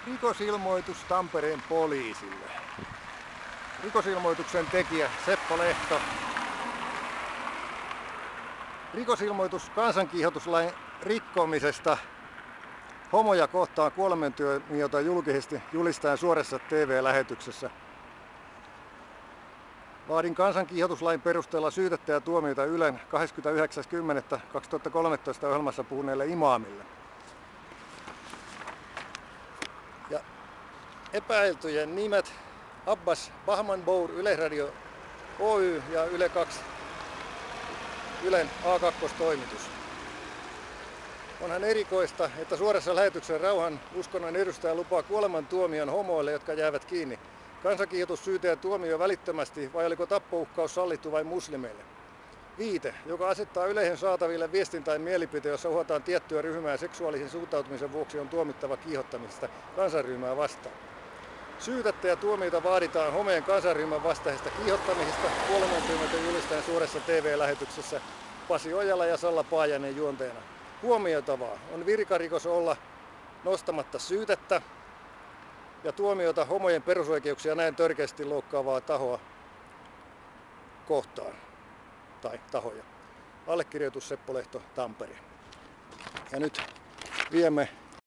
Rikosilmoitus Tampereen poliisille. Rikosilmoituksen tekijä Seppo Lehto. Rikosilmoitus kansankiihotuslain rikkomisesta homoja kohtaan kuolemantuomiota julkisesti julistaen suorassa TV-lähetyksessä. Vaadin kansankiihotuslain perusteella syytettä ja tuomiota Ylen 29.10.2013 ohjelmassa puhuneelle imaamille. Ja epäiltyjen nimet Abbas Bahmanbour Yleisradio Oy ja Yle 2 Ylen A2-toimitus. Onhan erikoista, että suorassa lähetyksessä rauhan uskonnon edustaja lupaa kuolemantuomion homoille, jotka jäävät kiinni. Kansankiihotus, syyte ja tuomio välittömästi, vai oliko tappouhkaus sallittu vain muslimeille? Viite, joka asettaa yleisön saataville viestin tai mielipite, jossa uhataan tiettyä ryhmää seksuaalisen suuntautumisen vuoksi, on tuomittava kiihottamista kansanryhmää vastaan. Syytettä ja tuomioita vaaditaan homeen kansanryhmän vastaisesta kiihottamisesta kuolemantuomiota julistaen suorassa TV-lähetyksessä Pasi Ojala ja Salla Paajanen juonteena. Huomioitavaa on virkarikos olla nostamatta syytettä ja tuomiota homojen perusoikeuksia näin törkeästi loukkaavaa tahoa kohtaan tai tahoja. Allekirjoitus Seppo Lehto, Tampere. Ja nyt viemme